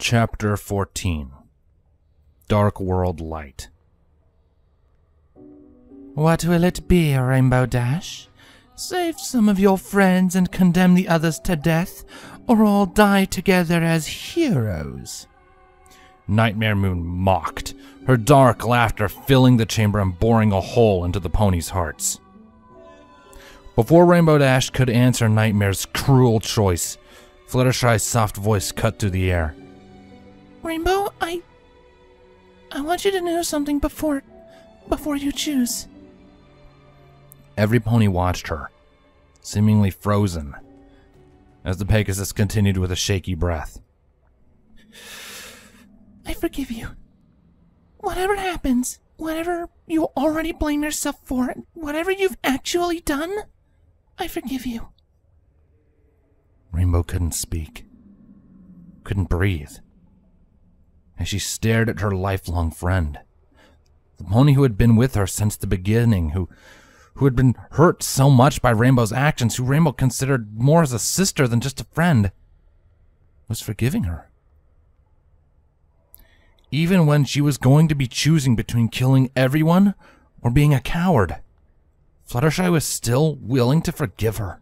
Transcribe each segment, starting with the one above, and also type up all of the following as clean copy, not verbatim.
Chapter 14 Dark World Light. What will it be, Rainbow Dash? Save some of your friends and condemn the others to death, or all die together as heroes? Nightmare Moon mocked, her dark laughter filling the chamber and boring a hole into the ponies' hearts. Before Rainbow Dash could answer Nightmare's cruel choice, Fluttershy's soft voice cut through the air. Rainbow, I want you to know something before you choose. Every pony watched her, seemingly frozen, as the Pegasus continued with a shaky breath. I forgive you. Whatever happens, whatever you already blame yourself for, whatever you've actually done, I forgive you. Rainbow couldn't speak, couldn't breathe, as she stared at her lifelong friend, the pony who had been with her since the beginning, who had been hurt so much by Rainbow's actions, who Rainbow considered more as a sister than just a friend, was forgiving her. Even when she was going to be choosing between killing everyone or being a coward, Fluttershy was still willing to forgive her.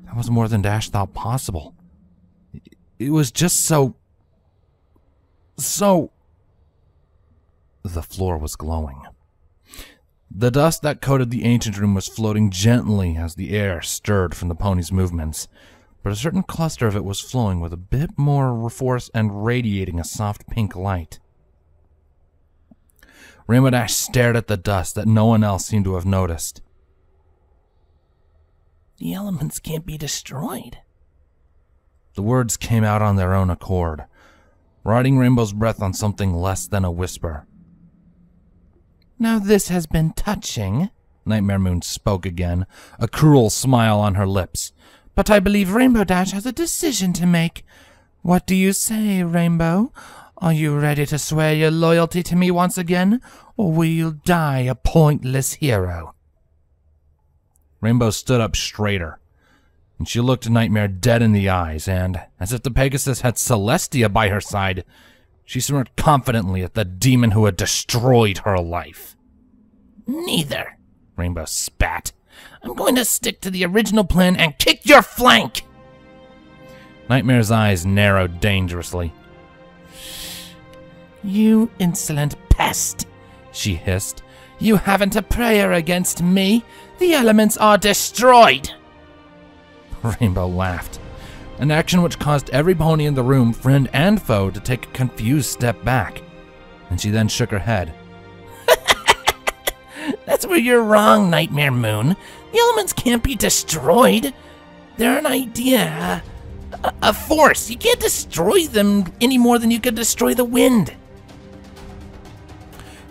That was more than Dash thought possible. It was just so... The floor was glowing. The dust that coated the ancient room was floating gently as the air stirred from the pony's movements, but a certain cluster of it was flowing with a bit more force and radiating a soft pink light. Rainbow Dash stared at the dust that no one else seemed to have noticed. The elements can't be destroyed. The words came out on their own accord, riding Rainbow's breath on something less than a whisper. Now this has been touching, Nightmare Moon spoke again, a cruel smile on her lips. But I believe Rainbow Dash has a decision to make. What do you say, Rainbow? Are you ready to swear your loyalty to me once again, or will you die a pointless hero? Rainbow stood up straighter, and she looked Nightmare dead in the eyes, and, as if the Pegasus had Celestia by her side, she smirked confidently at the demon who had destroyed her life. Neither, Rainbow spat. I'm going to stick to the original plan and kick your flank! Nightmare's eyes narrowed dangerously. You insolent pest, she hissed. You haven't a prayer against me. The elements are destroyed. Rainbow laughed, an action which caused every pony in the room, friend and foe, to take a confused step back, and she then shook her head. That's where you're wrong, Nightmare Moon. The elements can't be destroyed. They're an idea, a force. You can't destroy them any more than you could destroy the wind.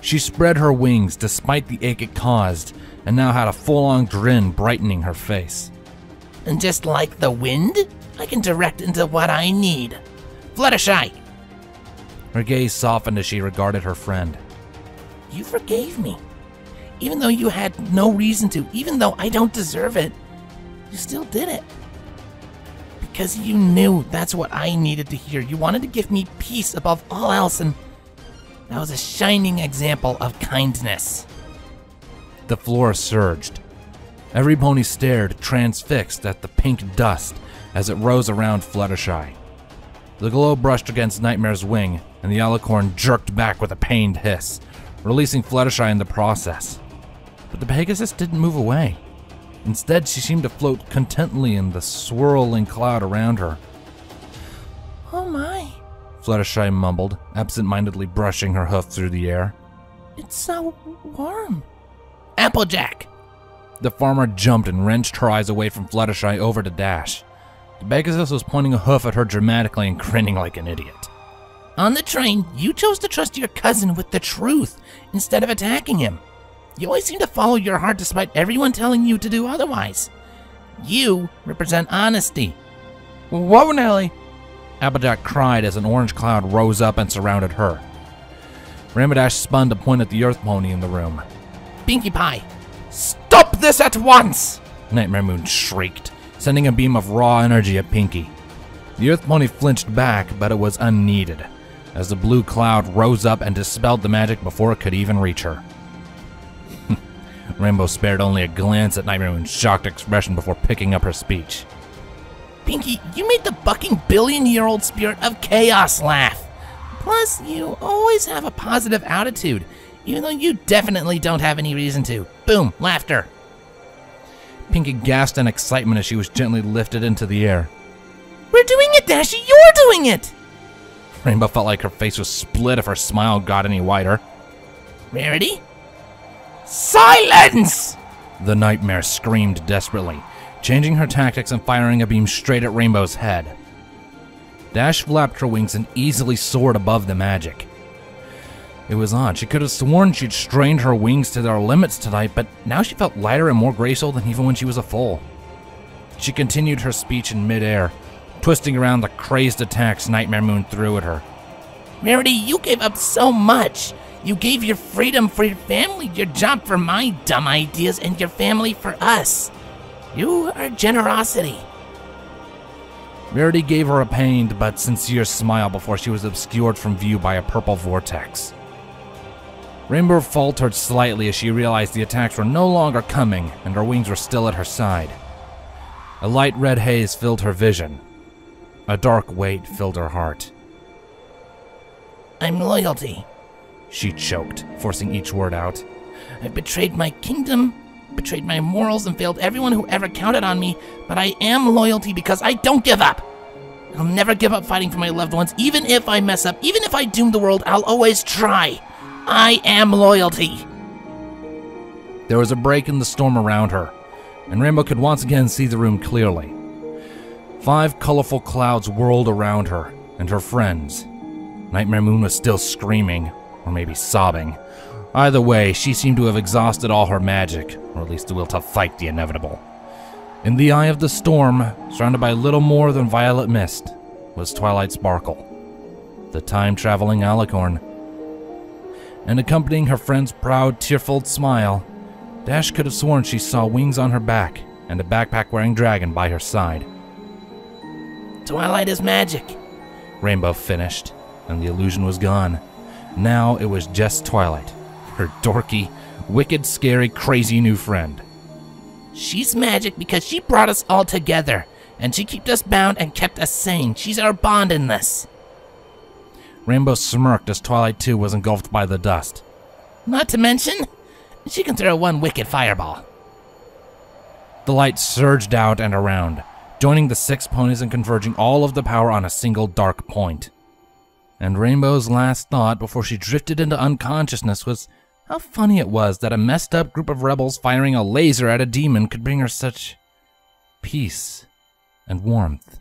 She spread her wings despite the ache it caused, and now had a full-on grin brightening her face. And just like the wind, I can direct into what I need. Fluttershy! Her gaze softened as she regarded her friend. You forgave me. Even though you had no reason to, even though I don't deserve it, you still did it. Because you knew that's what I needed to hear. You wanted to give me peace above all else, and that was a shining example of kindness. The floor surged. Every pony stared, transfixed, at the pink dust as it rose around Fluttershy. The glow brushed against Nightmare's wing, and the alicorn jerked back with a pained hiss, releasing Fluttershy in the process. But the Pegasus didn't move away. Instead, she seemed to float contentedly in the swirling cloud around her. Oh my, Fluttershy mumbled, absent-mindedly brushing her hoof through the air. It's so warm. Applejack! The farmer jumped and wrenched her eyes away from Fluttershy over to Dash. The Pegasus was pointing a hoof at her dramatically and grinning like an idiot. On the train, you chose to trust your cousin with the truth instead of attacking him. You always seem to follow your heart despite everyone telling you to do otherwise. You represent honesty. Whoa, Nelly! Applejack cried as an orange cloud rose up and surrounded her. Rainbow Dash spun to point at the earth pony in the room. Pinkie Pie, stop this at once! Nightmare Moon shrieked, sending a beam of raw energy at Pinkie. The Earth Pony flinched back, but it was unneeded, as the blue cloud rose up and dispelled the magic before it could even reach her. Rainbow spared only a glance at Nightmare Moon's shocked expression before picking up her speech. Pinkie, you made the bucking billion-year-old spirit of chaos laugh. Plus, you always have a positive attitude, even though you definitely don't have any reason to. Boom, laughter. Pinkie gasped in excitement as she was gently lifted into the air. We're doing it, Dashie! You're doing it! Rainbow felt like her face was split if her smile got any wider. Rarity? Silence! The Nightmare screamed desperately, changing her tactics and firing a beam straight at Rainbow's head. Dash flapped her wings and easily soared above the magic. It was odd. She could have sworn she'd strained her wings to their limits tonight, but now she felt lighter and more graceful than even when she was a foal. She continued her speech in midair, twisting around the crazed attacks Nightmare Moon threw at her. Rarity, you gave up so much. You gave your freedom for your family, your job for my dumb ideas, and your family for us. You are generosity. Rarity gave her a pained but sincere smile before she was obscured from view by a purple vortex. Rainbow faltered slightly as she realized the attacks were no longer coming and her wings were still at her side. A light red haze filled her vision. A dark weight filled her heart. I'm loyalty. She choked, forcing each word out. I betrayed my kingdom, betrayed my morals, and failed everyone who ever counted on me, but I am loyalty because I don't give up. I'll never give up fighting for my loved ones, even if I mess up, even if I doom the world, I'll always try. I am loyalty. There was a break in the storm around her, and Rainbow could once again see the room clearly. 5 colorful clouds whirled around her, and her friends. Nightmare Moon was still screaming, or maybe sobbing. Either way, she seemed to have exhausted all her magic, or at least the will to fight the inevitable. In the eye of the storm, surrounded by little more than violet mist, was Twilight Sparkle, the time-traveling alicorn. And accompanying her friend's proud, tear-filled smile, Dash could have sworn she saw wings on her back and a backpack-wearing dragon by her side. Twilight is magic, Rainbow finished, and the illusion was gone. Now it was just Twilight, her dorky, wicked, scary, crazy new friend. She's magic because she brought us all together, and she kept us bound and kept us sane. She's our bond in this. Rainbow smirked as Twilight too was engulfed by the dust. Not to mention, she can throw one wicked fireball. The light surged out and around, joining the 6 ponies and converging all of the power on a single dark point. And Rainbow's last thought before she drifted into unconsciousness was how funny it was that a messed up group of rebels firing a laser at a demon could bring her such peace and warmth.